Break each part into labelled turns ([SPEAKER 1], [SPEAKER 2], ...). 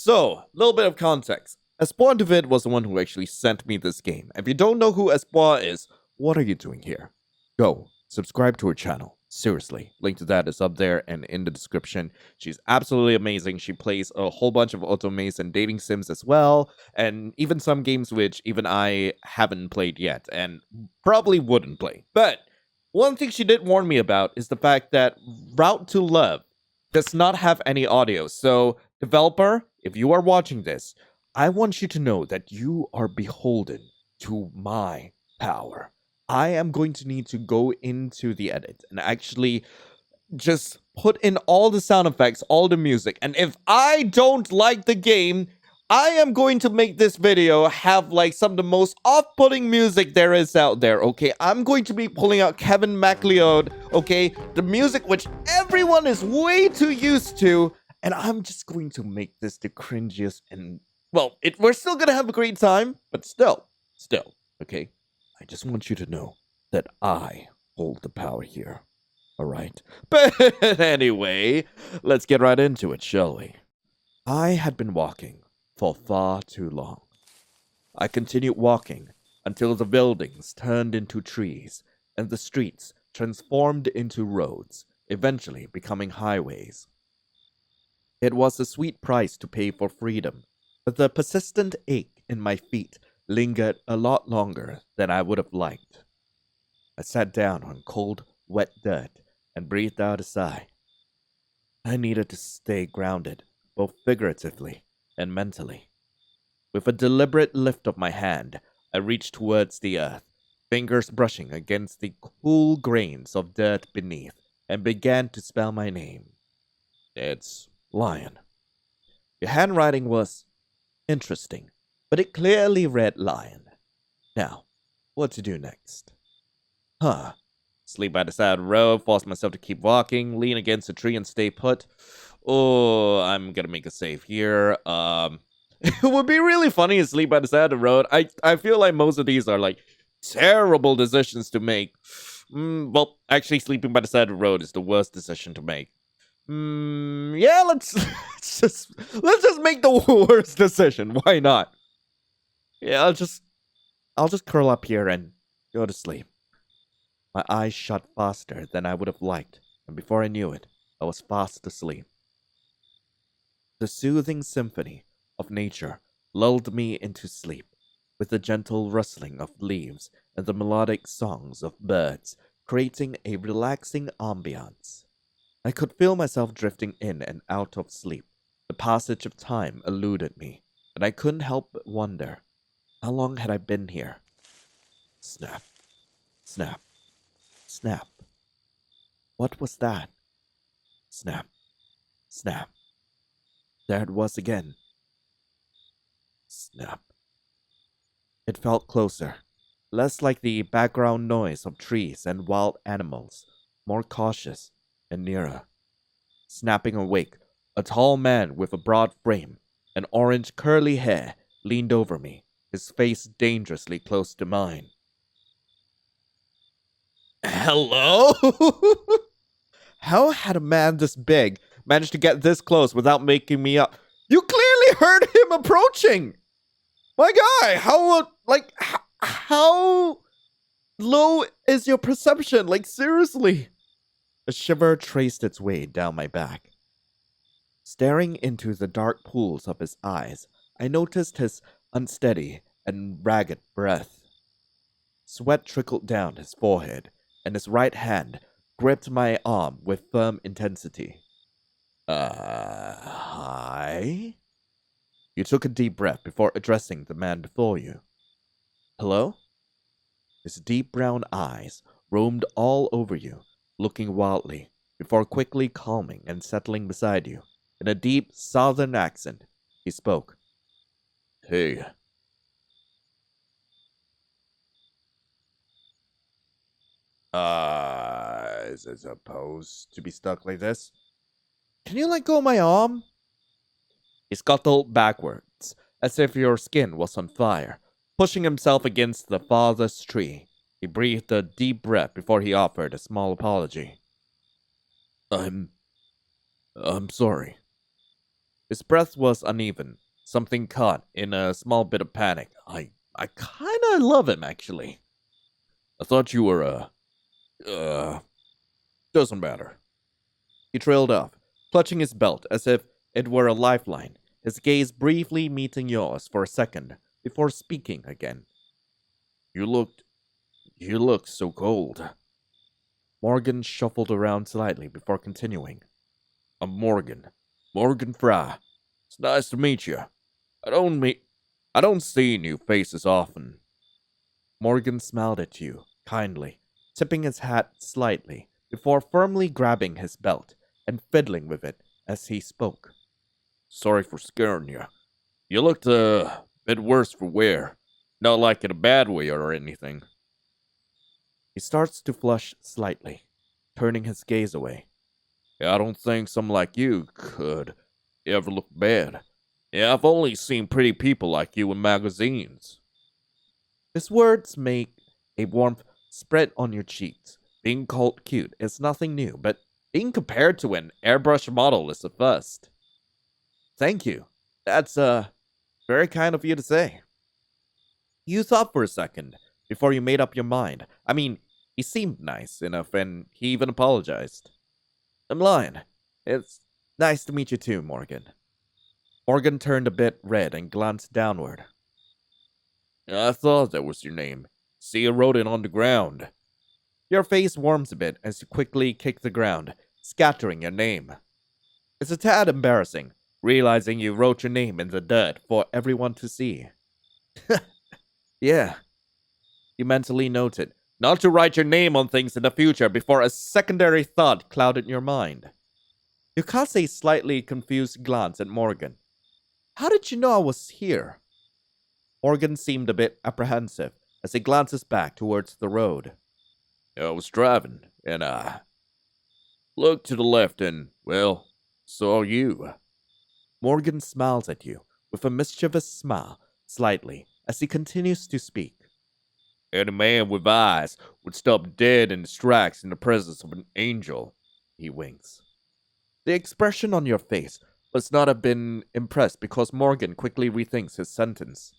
[SPEAKER 1] So, a little bit of context. Espoir David was the one who actually sent me this game. If you don't know who Espoir is, what are you doing here? Go, subscribe to her channel. Seriously, link to that is up there and in the description. She's absolutely amazing. She plays a whole bunch of automates and dating sims as well, and even some games which even I haven't played yet and probably wouldn't play. But one thing she did warn me about is the fact that Route to Love does not have any audio. So, developer, if you are watching this, I want you to know that you are beholden to my power. I am going to need to go into the edit and actually just put in all the sound effects, all the music. And if I don't like the game, I am going to make this video have like some of the most off-putting music there is out there, okay? I'm going to be pulling out Kevin MacLeod, okay? The music which everyone is way too used to. And I'm just going to make this the cringiest and, well, we're still going to have a great time, but still, okay? I just want you to know that I hold the power here, alright? But anyway, let's get right into it, shall we? I had been walking for far too long. I continued walking until the buildings turned into trees and the streets transformed into roads, eventually becoming highways. It was a sweet price to pay for freedom, but the persistent ache in my feet lingered a lot longer than I would have liked. I sat down on cold, wet dirt and breathed out a sigh. I needed to stay grounded, both figuratively and mentally. With a deliberate lift of my hand, I reached towards the earth, fingers brushing against the cool grains of dirt beneath, and began to spell my name. It's Lion. The handwriting was interesting, but it clearly read Lion. Now, what to do next? Sleep by the side of the road, force myself to keep walking, lean against a tree and stay put. Oh, I'm gonna make a save here. It would be really funny to sleep by the side of the road. I feel like most of these are like terrible decisions to make. Well, actually sleeping by the side of the road is the worst decision to make. Yeah, let's just make the worst decision. Why not? Yeah, I'll just curl up here and go to sleep. My eyes shut faster than I would have liked, and before I knew it, I was fast asleep. The soothing symphony of nature lulled me into sleep, with the gentle rustling of leaves and the melodic songs of birds, creating a relaxing ambiance. I could feel myself drifting in and out of sleep. The passage of time eluded me, and I couldn't help but wonder, how long had I been here? Snap, snap, snap. What was that? Snap, snap. There it was again. Snap. It felt closer, less like the background noise of trees and wild animals, more cautious and nearer. Snapping awake, a tall man with a broad frame and orange curly hair leaned over me, his face dangerously close to mine. Hello? How had a man this big managed to get this close without making me up? You clearly heard him approaching! My guy, how low is your perception? Like, seriously? A shiver traced its way down my back. Staring into the dark pools of his eyes, I noticed his unsteady and ragged breath. Sweat trickled down his forehead, and his right hand gripped my arm with firm intensity. Hi? You took a deep breath before addressing the man before you. Hello? His deep brown eyes roamed all over you, looking wildly, before quickly calming and settling beside you. In a deep southern accent, he spoke. Hey. Is it supposed to be stuck like this? Can you let go of my arm? He scuttled backwards, as if your skin was on fire, pushing himself against the farthest tree. He breathed a deep breath before he offered a small apology. I'm sorry. His breath was uneven, something caught in a small bit of panic. I kinda love him, actually. I thought you were, doesn't matter. He trailed off, clutching his belt as if it were a lifeline, his gaze briefly meeting yours for a second before speaking again. You look so cold. Morgan shuffled around slightly before continuing. I'm Morgan Fry. It's nice to meet you. I don't see new faces often. Morgan smiled at you, kindly, tipping his hat slightly before firmly grabbing his belt and fiddling with it as he spoke. Sorry for scaring you. You looked a bit worse for wear. Not like in a bad way or anything. He starts to flush slightly, turning his gaze away. I don't think someone like you could ever look bad. Yeah, I've only seen pretty people like you in magazines. His words make a warmth spread on your cheeks. Being called cute is nothing new, but being compared to an airbrush model is a first. Thank you. That's, very kind of you to say. You thought for a second before you made up your mind. I mean, he seemed nice enough, and he even apologized. I'm lying. It's nice to meet you too, Morgan. Morgan turned a bit red and glanced downward. I thought that was your name. See, you wrote it on the ground. Your face warms a bit as you quickly kick the ground, scattering your name. It's a tad embarrassing, realizing you wrote your name in the dirt for everyone to see. Yeah, you mentally noted, not to write your name on things in the future before a secondary thought clouded your mind. You cast a slightly confused glance at Morgan. How did you know I was here? Morgan seemed a bit apprehensive as he glances back towards the road. I was driving, and I looked to the left and, well, saw you. Morgan smiles at you with a mischievous smile, slightly, as he continues to speak. Any man with eyes would stop dead in his tracks in the presence of an angel, he winks. The expression on your face must not have been impressed because Morgan quickly rethinks his sentence.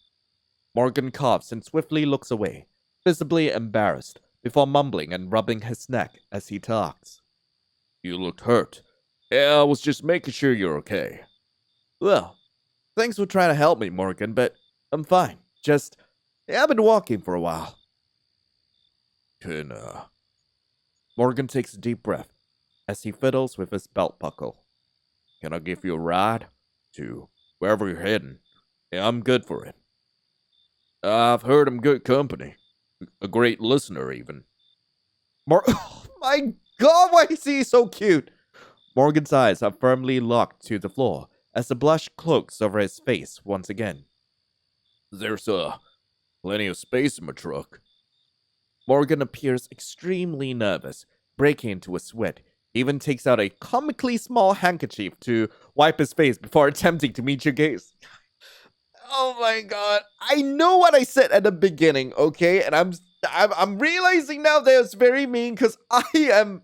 [SPEAKER 1] Morgan coughs and swiftly looks away, visibly embarrassed, before mumbling and rubbing his neck as he talks. You looked hurt. Yeah, I was just making sure you're okay. Well, thanks for trying to help me, Morgan, but I'm fine. I've been walking for a while. Morgan takes a deep breath as he fiddles with his belt buckle. Can I give you a ride to wherever you're heading? Yeah, I'm good for it. I've heard I'm good company. A great listener, even. Oh my god, why is he so cute? Morgan's eyes are firmly locked to the floor as the blush cloaks over his face once again. There's, plenty of space in my truck. Morgan appears extremely nervous, breaking into a sweat. He even takes out a comically small handkerchief to wipe his face before attempting to meet your gaze. Oh my god. I know what I said at the beginning, okay? And I'm realizing now that it's very mean because I'm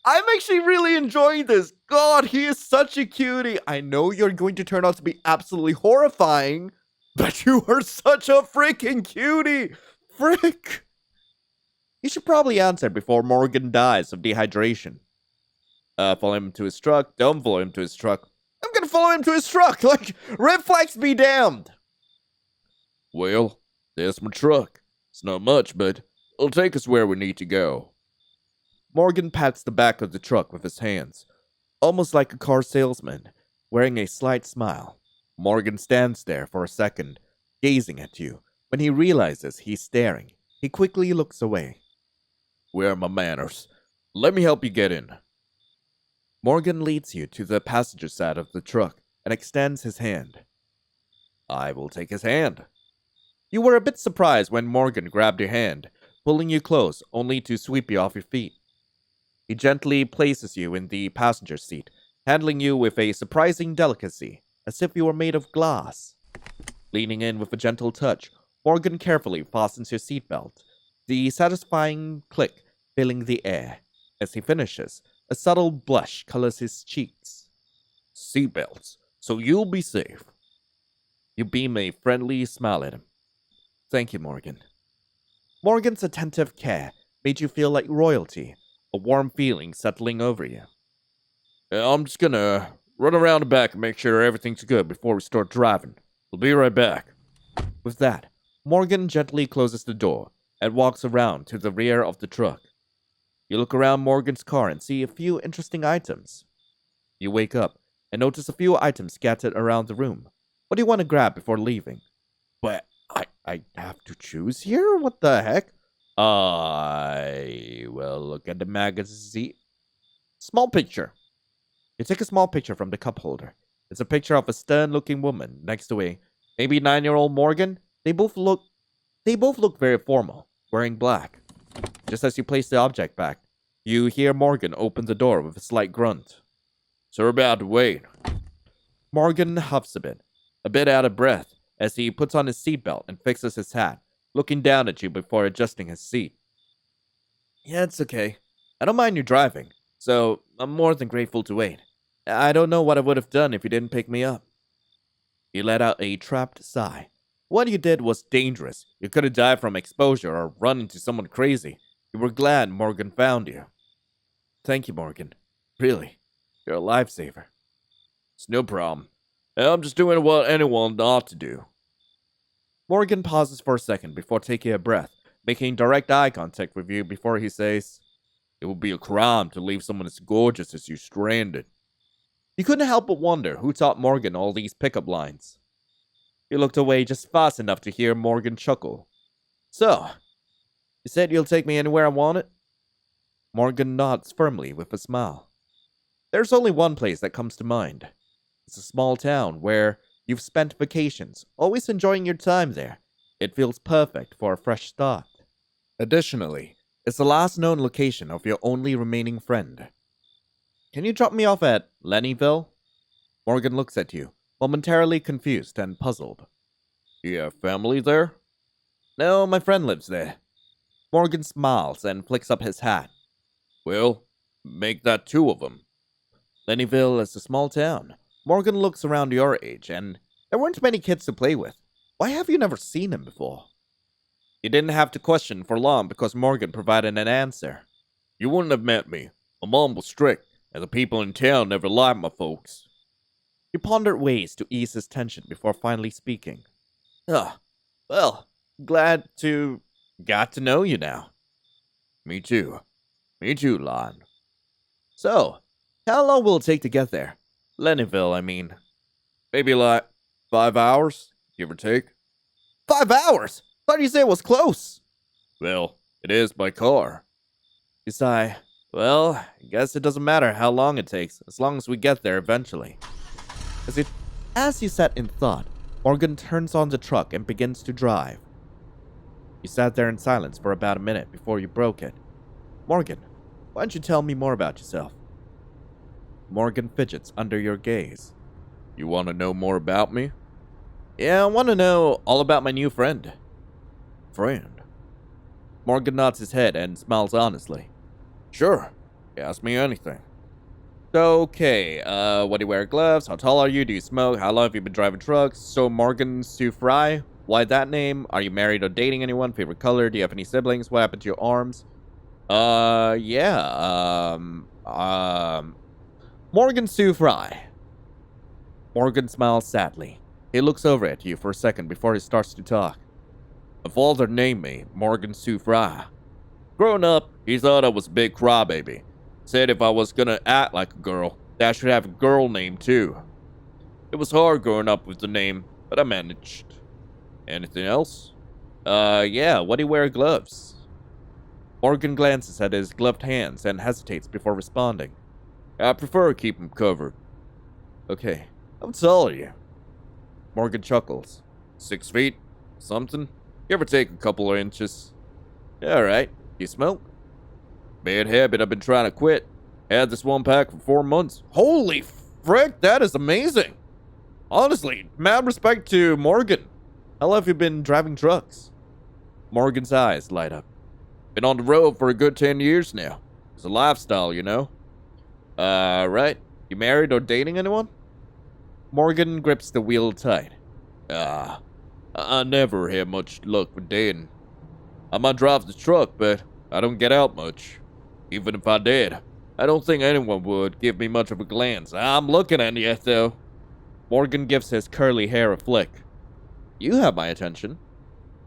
[SPEAKER 1] actually really enjoying this. God, he is such a cutie. I know you're going to turn out to be absolutely horrifying, but you are such a freaking cutie. Frick. You should probably answer before Morgan dies of dehydration. Follow him to his truck. Don't follow him to his truck. I'm gonna follow him to his truck. Like, red flags be damned. Well, there's my truck. It's not much, but it'll take us where we need to go. Morgan pats the back of the truck with his hands, almost like a car salesman, wearing a slight smile. Morgan stands there for a second, gazing at you. When he realizes he's staring, he quickly looks away. Where are my manners? Let me help you get in. Morgan leads you to the passenger side of the truck and extends his hand. I will take his hand. You were a bit surprised when Morgan grabbed your hand, pulling you close only to sweep you off your feet. He gently places you in the passenger seat, handling you with a surprising delicacy, as if you were made of glass. Leaning in with a gentle touch, Morgan carefully fastens your seatbelt, the satisfying click filling the air. As he finishes, a subtle blush colors his cheeks. Seatbelts. so you'll be safe. You beam a friendly smile at him. Thank you, Morgan. Morgan's attentive care made you feel like royalty, a warm feeling settling over you. I'm just gonna run around the back and make sure everything's good before we start driving. We'll be right back. With that, Morgan gently closes the door and walks around to the rear of the truck. You look around Morgan's car and see a few interesting items. You wake up and notice a few items scattered around the room. What do you want to grab before leaving? But I have to choose here? What the heck? I will look at the magazine. Small picture. You take a small picture from the cup holder. It's a picture of a stern-looking woman next to a maybe 9-year-old Morgan. They both look very formal, wearing black. Just as you place the object back, you hear Morgan open the door with a slight grunt. So we're about to wait. Morgan huffs a bit out of breath, as he puts on his seatbelt and fixes his hat, looking down at you before adjusting his seat. Yeah, it's okay. I don't mind you driving, so I'm more than grateful to wait. I don't know what I would have done if you didn't pick me up. You let out a trapped sigh. What you did was dangerous. You could have died from exposure or run into someone crazy. You were glad Morgan found you. Thank you, Morgan. Really, you're a lifesaver. It's no problem. I'm just doing what anyone ought to do. Morgan pauses for a second before taking a breath, making direct eye contact with you before he says, It would be a crime to leave someone as gorgeous as you stranded. You couldn't help but wonder who taught Morgan all these pickup lines. You looked away just fast enough to hear Morgan chuckle. So, you said you'll take me anywhere I want it? Morgan nods firmly with a smile. There's only one place that comes to mind. It's a small town where you've spent vacations, always enjoying your time there. It feels perfect for a fresh start. Additionally, it's the last known location of your only remaining friend. Can you drop me off at Lenville? Morgan looks at you, momentarily confused and puzzled. You have family there? No, my friend lives there. Morgan smiles and flicks up his hat. Well, make that 2 of them. Lenville is a small town. Morgan looks around your age, and there weren't many kids to play with. Why have you never seen him before? You didn't have to question for long because Morgan provided an answer. You wouldn't have met me. My mom was strict, and the people in town never liked my folks. You pondered ways to ease his tension before finally speaking. Well, glad to got to know you now. Me too, Lon. So, how long will it take to get there? Lenville, I mean. Maybe like 5 hours, give or take. 5 hours? Thought you said it was close. Well, it is by car. You sigh. Well, I guess it doesn't matter how long it takes, as long as we get there eventually. As you sat in thought, Morgan turns on the truck and begins to drive. You sat there in silence for about a minute before you broke it. Morgan, why don't you tell me more about yourself? Morgan fidgets under your gaze. You want to know more about me? Yeah, I want to know all about my new friend. Friend? Morgan nods his head and smiles honestly. Sure, ask me anything. Okay, what do you wear gloves? How tall are you? Do you smoke? How long have you been driving trucks? So Morgan Sue Fry? Why that name? Are you married or dating anyone? Favorite color? Do you have any siblings? What happened to your arms? Morgan Sue Fry. Morgan smiles sadly. He looks over at you for a second before he starts to talk. My father named me Morgan Sue Fry. Growing up, he thought I was a big crybaby. Said if I was gonna act like a girl, that I should have a girl name too. It was hard growing up with the name, but I managed. Anything else? Yeah, why do you wear gloves? Morgan glances at his gloved hands and hesitates before responding. I prefer to keep them covered. Okay, how tall are you? Morgan chuckles. 6 feet? Something? Give or take a couple of inches. Alright, you smoke? Bad habit I've been trying to quit. Had this one pack for 4 months. Holy frick, that is amazing! Honestly, mad respect to Morgan. How long have you been driving trucks? Morgan's eyes light up. Been on the road for a good 10 years now. It's a lifestyle, you know. Right. You married or dating anyone? Morgan grips the wheel tight. I never had much luck with dating. I might drive the truck, but I don't get out much. Even if I did, I don't think anyone would give me much of a glance. I'm looking at you, though. Morgan gives his curly hair a flick. You have my attention.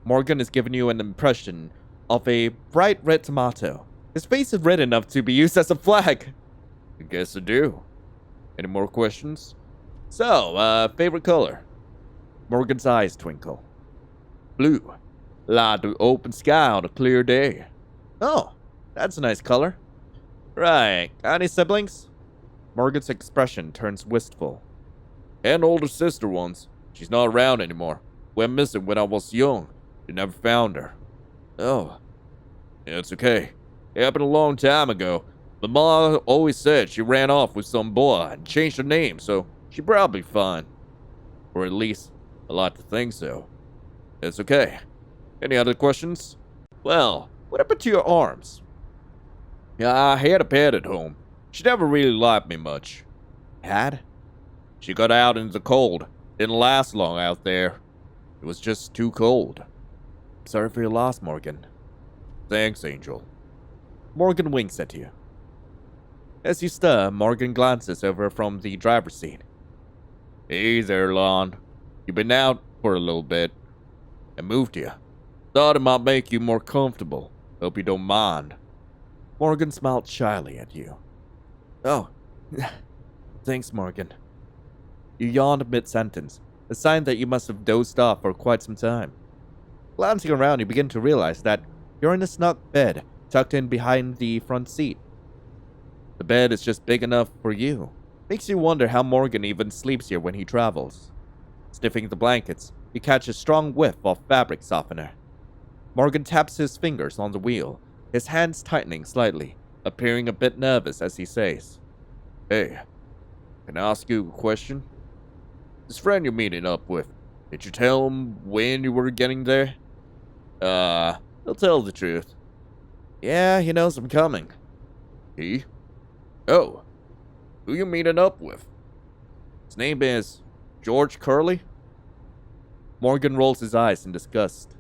[SPEAKER 1] Morgan is giving you an impression of a bright red tomato. His face is red enough to be used as a flag. I guess I do. Any more questions? So, favorite color? Morgan's eyes twinkle. Blue. Like the open sky on a clear day. Oh, that's a nice color. Right. Got any siblings? Morgan's expression turns wistful. An older sister once. She's not around anymore. Went missing when I was young. They never found her. Oh. Yeah, it's okay. It happened a long time ago. My mom always said she ran off with some boy and changed her name, so she's probably fine. Or at least, I like to think so. It's okay. Any other questions? Well, what happened to your arms? Yeah, I had a pet at home. She never really liked me much. Had? She got out into the cold. Didn't last long out there. It was just too cold. Sorry for your loss, Morgan. Thanks, Angel. Morgan winks at you. As you stir, Morgan glances over from the driver's seat. Hey there, Lon. You've been out for a little bit. I moved you. Thought it might make you more comfortable. Hope you don't mind. Morgan smiled shyly at you. Oh, thanks, Morgan. You yawned mid-sentence, a sign that you must have dozed off for quite some time. Glancing around, you begin to realize that you're in a snug bed, tucked in behind the front seat. The bed is just big enough for you. Makes you wonder how Morgan even sleeps here when he travels. Sniffing the blankets, you catch a strong whiff of fabric softener. Morgan taps his fingers on the wheel, his hands tightening slightly, appearing a bit nervous as he says, Hey, can I ask you a question? This friend you're meeting up with, did you tell him when you were getting there? He'll tell the truth. Yeah, he knows I'm coming. He? Oh, who you meeting up with? His name is George Curley? Morgan rolls his eyes in disgust.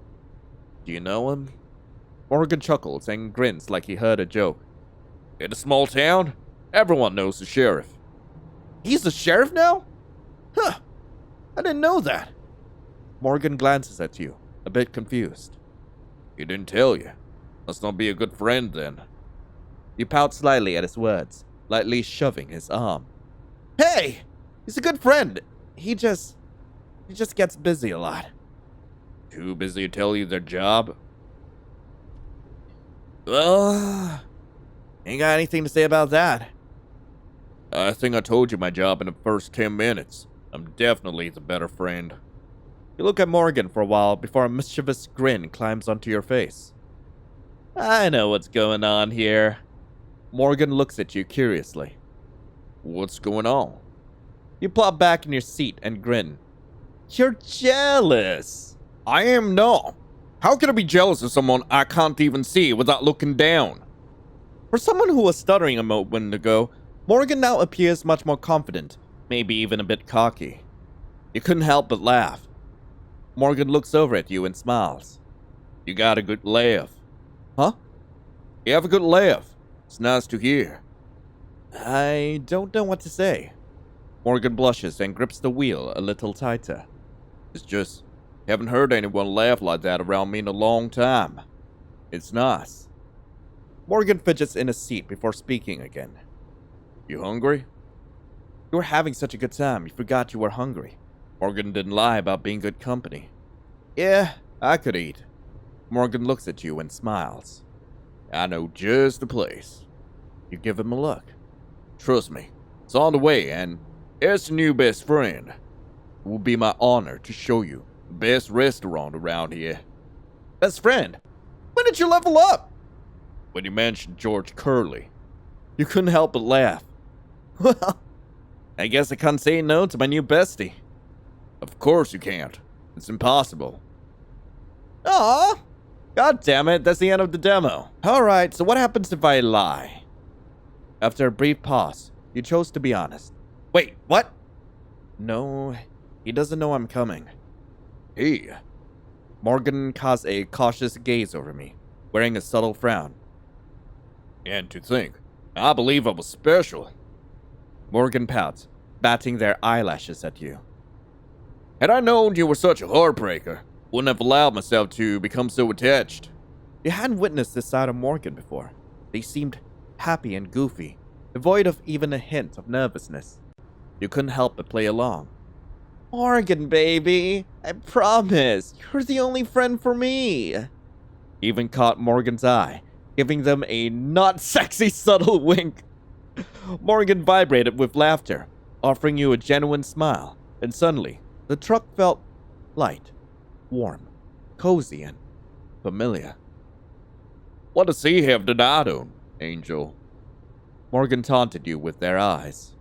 [SPEAKER 1] Do you know him? Morgan chuckles and grins like he heard a joke. In a small town, everyone knows the sheriff. He's the sheriff now? Huh, I didn't know that. Morgan glances at you, a bit confused. He didn't tell you. Must not be a good friend then. You pout slightly at his words, lightly shoving his arm. Hey! He's a good friend. He just gets busy a lot. Too busy to tell you their job? Well, ain't got anything to say about that. I think I told you my job in the first 10 minutes. I'm definitely the better friend. You look at Morgan for a while before a mischievous grin climbs onto your face. I know what's going on here. Morgan looks at you curiously. What's going on? You plop back in your seat and grin. You're jealous. I am not. How can I be jealous of someone I can't even see without looking down? For someone who was stuttering a moment ago, Morgan now appears much more confident, maybe even a bit cocky. You couldn't help but laugh. Morgan looks over at you and smiles. You got a good laugh. Huh? You have a good laugh. It's nice to hear. I don't know what to say. Morgan blushes and grips the wheel a little tighter. It's just, haven't heard anyone laugh like that around me in a long time. It's nice. Morgan fidgets in his seat before speaking again. You hungry? You were having such a good time, you forgot you were hungry. Morgan didn't lie about being good company. Yeah, I could eat. Morgan looks at you and smiles. I know just the place. You give him a look. Trust me, it's on the way, and as your new best friend, it will be my honor to show you the best restaurant around here. Best friend? When did you level up? When you mentioned George Curley. You couldn't help but laugh. Well, I guess I can't say no to my new bestie. Of course you can't. It's impossible. Aw! God damn it, that's the end of the demo. Alright, so what happens if I lie? After a brief pause, you chose to be honest. Wait, what? No, he doesn't know I'm coming. Hey. Morgan casts a cautious gaze over me, wearing a subtle frown. And to think, I believe I was special. Morgan pouts, batting their eyelashes at you. Had I known you were such a heartbreaker, wouldn't have allowed myself to become so attached. You hadn't witnessed this side of Morgan before. They seemed happy and goofy, devoid of even a hint of nervousness. You couldn't help but play along. Morgan, baby, I promise, you're the only friend for me. Even caught Morgan's eye, giving them a not sexy subtle wink. Morgan vibrated with laughter, offering you a genuine smile, and suddenly, the truck felt light, warm, cozy, and familiar. What does he have that I don't, Angel? Morgan taunted you with their eyes.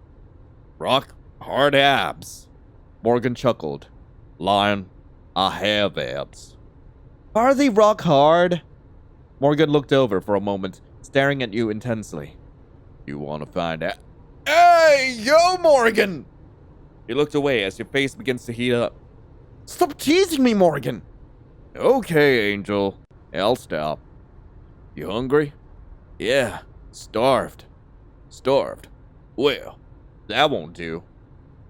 [SPEAKER 1] Rock hard abs. Morgan chuckled. Lion, I have abs. Are they rock hard? Morgan looked over for a moment, staring at you intensely. You want to find out? Hey, yo, Morgan! You looked away as your face begins to heat up. Stop teasing me, Morgan! Okay, Angel. I'll stop. You hungry? Yeah, starved. Starved? Well, that won't do.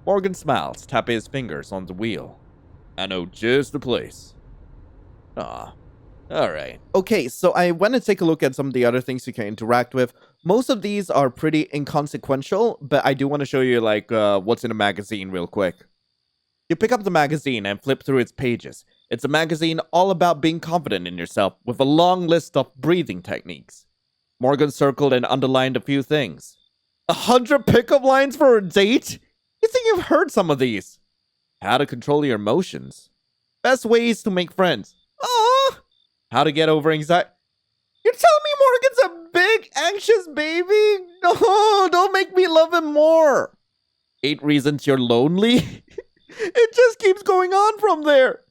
[SPEAKER 1] Morgan smiles, tapping his fingers on the wheel. I know just the place. Ah, alright. Okay, so I want to take a look at some of the other things you can interact with. Most of these are pretty inconsequential, but I do want to show you, like, what's in a magazine real quick. You pick up the magazine and flip through its pages. It's a magazine all about being confident in yourself, with a long list of breathing techniques. Morgan circled and underlined a few things. 100 pickup lines for a date? You think you've heard some of these? How to control your emotions. Best ways to make friends. Aww. How to get over anxiety. You tell me Morgan's a big, anxious baby? No, don't make me love him more. 8 reasons you're lonely? It just keeps going on from there.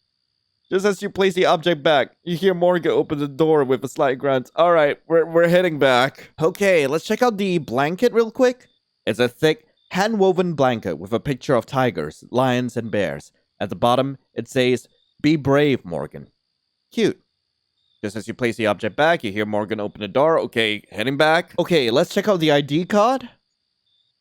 [SPEAKER 1] Just as you place the object back, you hear Morgan open the door with a slight grunt. Alright, we're heading back. Okay, let's check out the blanket real quick. It's a thick, hand-woven blanket with a picture of tigers, lions, and bears. At the bottom, it says, "Be brave, Morgan." Cute. Just as you place the object back, you hear Morgan open the door. Okay, heading back. Okay, let's check out the ID card.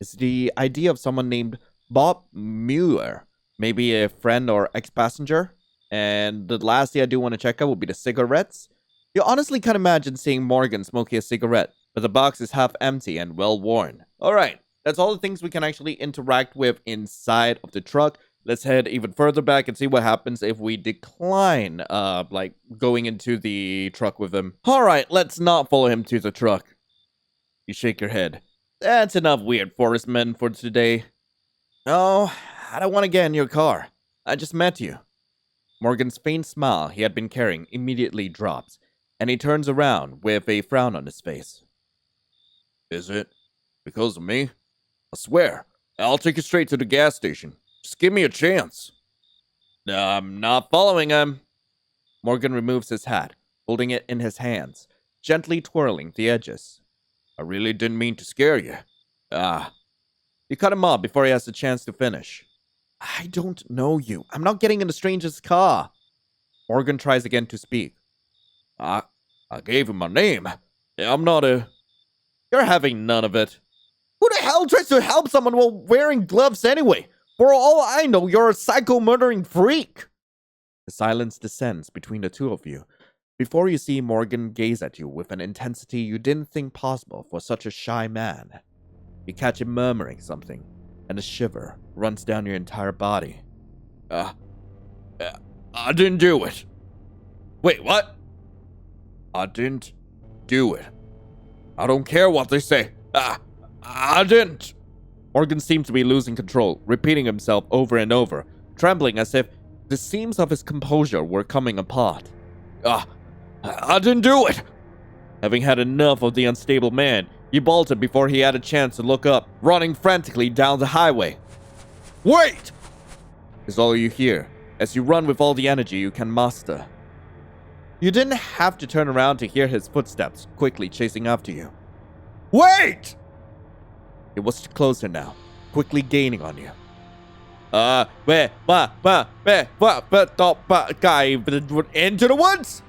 [SPEAKER 1] It's the ID of someone named Bob Mueller. Maybe a friend or ex-passenger. And the last thing I do want to check out would be the cigarettes. You honestly can't imagine seeing Morgan smoking a cigarette, but the box is half empty and well worn. Alright, that's all the things we can actually interact with inside of the truck. Let's head even further back and see what happens if we decline, like, going into the truck with him. Alright, let's not follow him to the truck. You shake your head. That's enough weird forest men for today. No, I don't want to get in your car. I just met you. Morgan's faint smile he had been carrying immediately drops, and he turns around with a frown on his face. Is it? Because of me? I swear, I'll take you straight to the gas station. Just give me a chance. I'm not following him. Morgan removes his hat, holding it in his hands, gently twirling the edges. I really didn't mean to scare you. You cut him off before he has the chance to finish. I don't know you. I'm not getting in a stranger's car. Morgan tries again to speak. I gave him my name. I'm not a... You're having none of it. Who the hell tries to help someone while wearing gloves anyway? For all I know, you're a psycho-murdering freak. The silence descends between the two of you, before you see Morgan gaze at you with an intensity you didn't think possible for such a shy man. You catch him murmuring something, and a shiver runs down your entire body. I didn't do it. Wait, what? I didn't do it. I don't care what they say. I didn't. Morgan seemed to be losing control, repeating himself over and over, trembling as if the seams of his composure were coming apart. I didn't do it. Having had enough of the unstable man, you bolted before he had a chance to look up, running frantically down the highway. Wait! Is all you hear, as you run with all the energy you can muster. You didn't have to turn around to hear his footsteps quickly chasing after you. Wait! It was closer now, quickly gaining on you. Into the woods?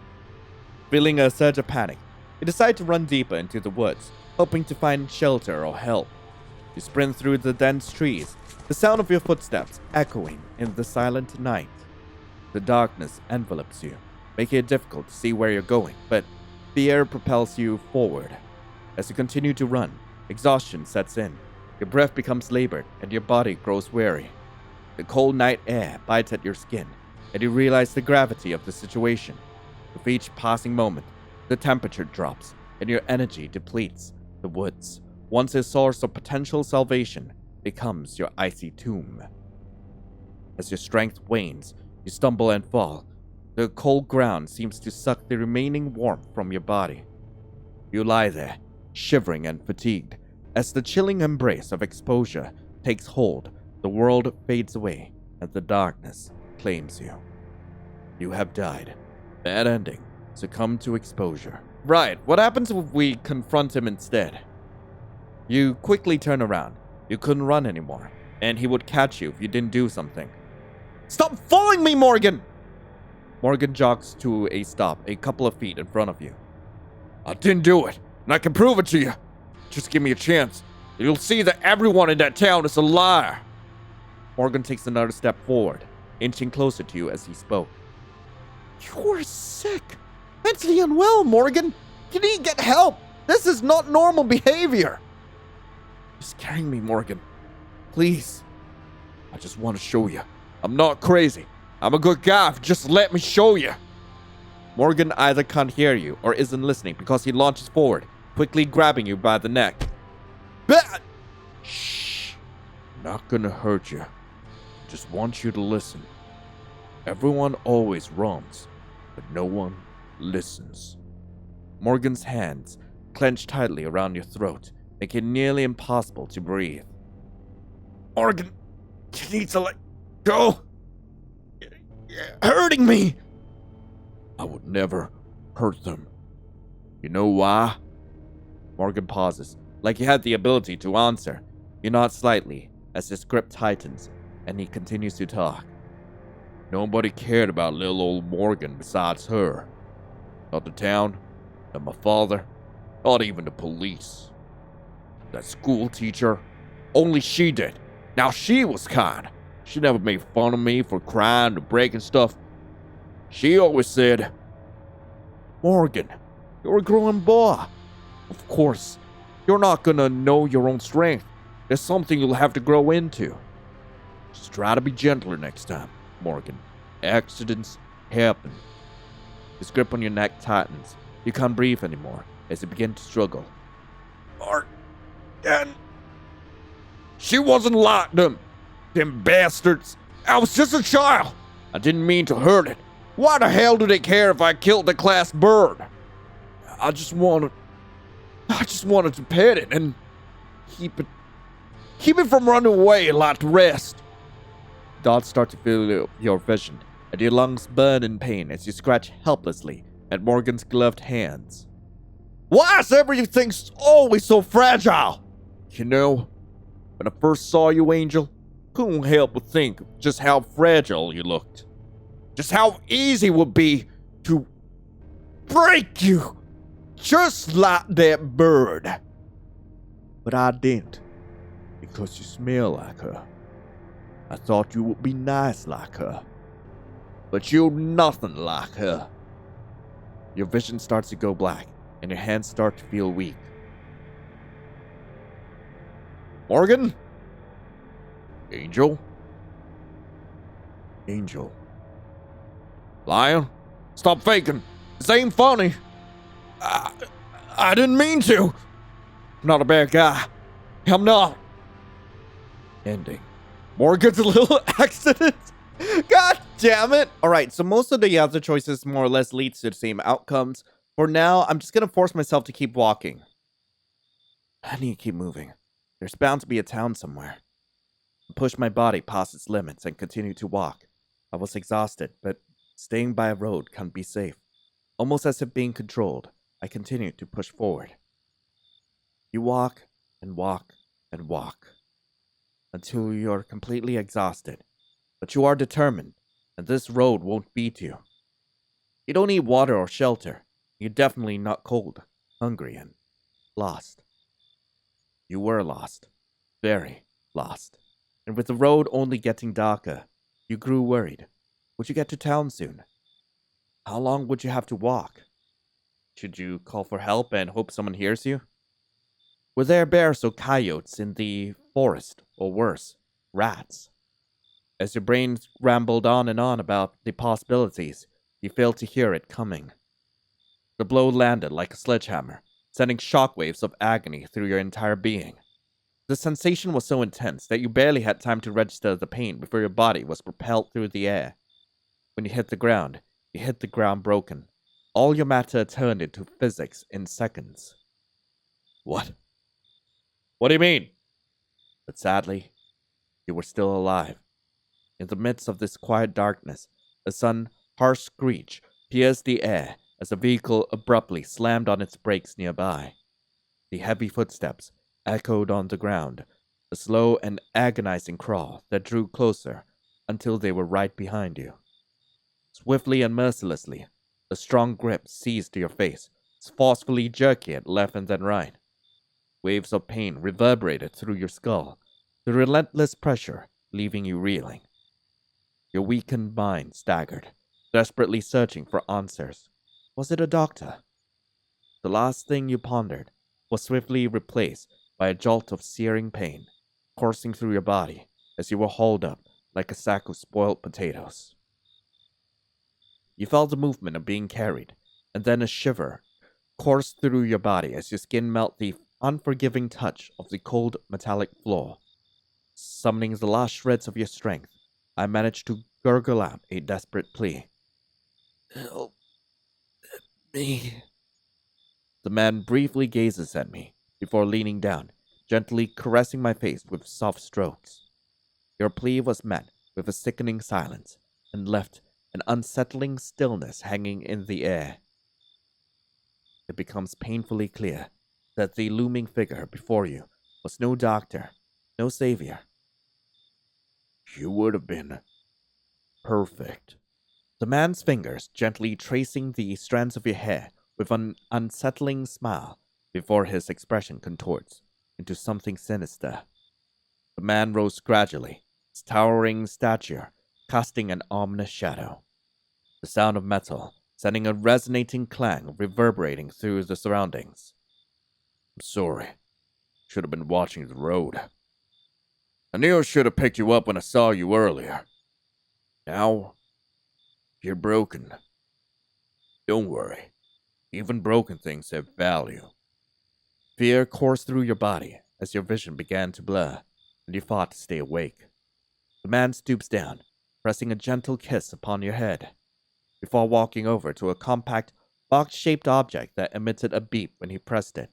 [SPEAKER 1] Feeling a surge of panic, you decide to run deeper into the woods, hoping to find shelter or help. You sprint through the dense trees, the sound of your footsteps echoing in the silent night. The darkness envelops you, making it difficult to see where you're going, but fear propels you forward. As you continue to run, exhaustion sets in. Your breath becomes labored and your body grows weary. The cold night air bites at your skin, and you realize the gravity of the situation. With each passing moment, the temperature drops and your energy depletes. The woods, once a source of potential salvation, becomes your icy tomb. As your strength wanes, you stumble and fall. The cold ground seems to suck the remaining warmth from your body. You lie there, shivering and fatigued. As the chilling embrace of exposure takes hold, the world fades away and the darkness claims you. You have died. Bad ending. Succumb to exposure. Right, what happens if we confront him instead? You quickly turn around. You couldn't run anymore, and he would catch you if you didn't do something. Stop following me, Morgan! Morgan jogs to a stop a couple of feet in front of you. I didn't do it, and I can prove it to you. Just give me a chance. You'll see that everyone in that town is a liar. Morgan takes another step forward, inching closer to you as he spoke. You're sick. Mentally unwell, Morgan. You need to get help. This is not normal behavior. You're scaring me, Morgan. Please. I just want to show you. I'm not crazy. I'm a good guy. Just let me show you. Morgan either can't hear you or isn't listening because he launches forward, quickly grabbing you by the neck. Shh. I'm not gonna hurt you. Just want you to listen. Everyone always runs, but no one listens. Morgan's hands clench tightly around your throat, making it nearly impossible to breathe. Morgan, you need to let go. You're hurting me. I would never hurt them. You know why? Morgan pauses, like he had the ability to answer. You nod slightly as his grip tightens, and he continues to talk. Nobody cared about little old Morgan besides her. Not the town, not my father, not even the police. That school teacher, only she did. Now she was kind. She never made fun of me for crying or breaking stuff. She always said, Morgan, you're a growing boy. Of course, you're not gonna know your own strength. There's something you'll have to grow into. Just try to be gentler next time, Morgan. Accidents happen. His grip on your neck tightens. You can't breathe anymore as you begin to struggle. Morgan. She wasn't like them bastards. I was just a child. I didn't mean to hurt it. Why the hell do they care if I killed the class bird? I just wanted to pet it and keep it from running away like the rest. Dots start to fill your vision, and your lungs burn in pain as you scratch helplessly at Morgan's gloved hands. Why is everything always so fragile? You know, when I first saw you, Angel, couldn't help but think of just how fragile you looked. Just how easy it would be to break you, just like that bird. But I didn't, because you smell like her. I thought you would be nice like her, but you're nothing like her. Your vision starts to go black, and your hands start to feel weak. Morgan? Angel? Angel. Lion, stop faking. This ain't funny. I didn't mean to. I'm not a bad guy. I'm not. Ending. Morgan's a little accident. God damn it. Alright, so most of the other choices more or less leads to the same outcomes. For now, I'm just gonna force myself to keep walking. I need to keep moving. There's bound to be a town somewhere. I pushed my body past its limits and continued to walk. I was exhausted, but staying by a road can't be safe. Almost as if being controlled, I continued to push forward. You walk and walk and walk until you're completely exhausted But you are determined, and this road won't beat you. You don't need water or shelter. You're definitely not cold, hungry, and lost. You were lost. Very lost. And with the road only getting darker, you grew worried. Would you get to town soon? How long would you have to walk? Should you call for help and hope someone hears you? Were there bears or coyotes in the forest, or worse, rats? As your brain rambled on and on about the possibilities, you failed to hear it coming. The blow landed like a sledgehammer, sending shockwaves of agony through your entire being. The sensation was so intense that you barely had time to register the pain before your body was propelled through the air. When you hit the ground broken. All your matter turned into physics in seconds. What? What do you mean? But sadly, you were still alive. In the midst of this quiet darkness, a sudden harsh screech pierced the air as a vehicle abruptly slammed on its brakes nearby. The heavy footsteps echoed on the ground, a slow and agonizing crawl that drew closer until they were right behind you. Swiftly and mercilessly, a strong grip seized your face, forcefully jerking it left and then right. Waves of pain reverberated through your skull, the relentless pressure leaving you reeling. Your weakened mind staggered, desperately searching for answers. Was it a doctor? The last thing you pondered was swiftly replaced by a jolt of searing pain, coursing through your body as you were hauled up like a sack of spoiled potatoes. You felt the movement of being carried, and then a shiver coursed through your body as your skin melted the unforgiving touch of the cold metallic floor. Summoning the last shreds of your strength, I managed to gurgle out a desperate plea. Help me. The man briefly gazes at me before leaning down, gently caressing my face with soft strokes. Your plea was met with a sickening silence and left an unsettling stillness hanging in the air. It becomes painfully clear that the looming figure before you was no doctor, no savior. You would have been perfect. The man's fingers gently tracing the strands of your hair with an unsettling smile before his expression contorts into something sinister. The man rose gradually, his towering stature casting an ominous shadow. The sound of metal sending a resonating clang reverberating through the surroundings. I'm sorry. Should have been watching the road. I knew I should have picked you up when I saw you earlier. Now, you're broken. Don't worry. Even broken things have value. Fear coursed through your body as your vision began to blur, and you fought to stay awake. The man stoops down, pressing a gentle kiss upon your head, before walking over to a compact, box-shaped object that emitted a beep when he pressed it.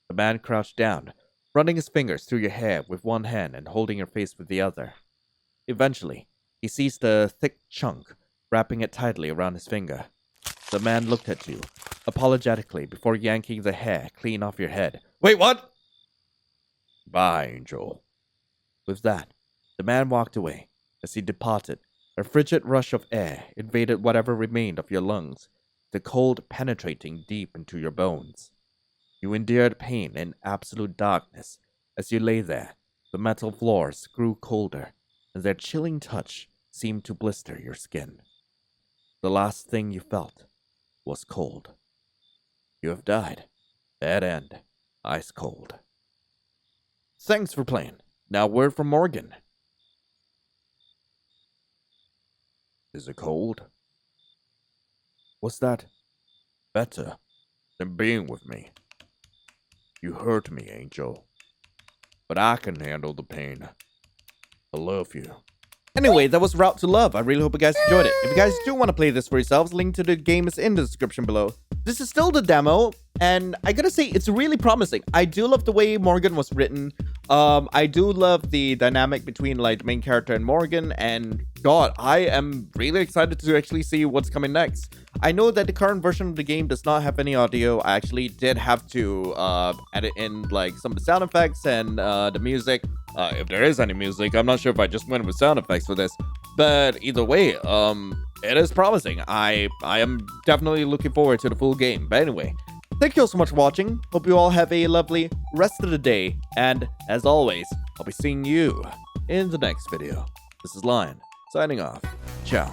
[SPEAKER 1] The man crouched down, running his fingers through your hair with one hand and holding your face with the other. Eventually, he seized a thick chunk, wrapping it tightly around his finger. The man looked at you, apologetically, before yanking the hair clean off your head. Wait, what? Bye, Angel. With that, the man walked away. As he departed, a frigid rush of air invaded whatever remained of your lungs, the cold penetrating deep into your bones. You endured pain in absolute darkness. As you lay there, the metal floors grew colder, and their chilling touch seemed to blister your skin. The last thing you felt was cold. You have died. Dead end. Ice cold. Thanks for playing. Now word from Morgan. Is it cold? What's that? Better than being with me. You hurt me, Angel. But I can handle the pain. I love you. Anyway, that was Route to Love. I really hope you guys enjoyed it. If you guys do want to play this for yourselves, link to the game is in the description below. This is still the demo, and I gotta say, it's really promising. I do love the way Morgan was written. I do love the dynamic between like the main character and Morgan, and God, I am really excited to actually see what's coming next. I know that the current version of the game does not have any audio. I actually did have to edit in like some of the sound effects and the music. If there is any music, I'm not sure if I just went with sound effects for this. But either way, it is promising. I am definitely looking forward to the full game. But anyway, thank you all so much for watching. Hope you all have a lovely rest of the day. And as always, I'll be seeing you in the next video. This is Lion, signing off. Ciao.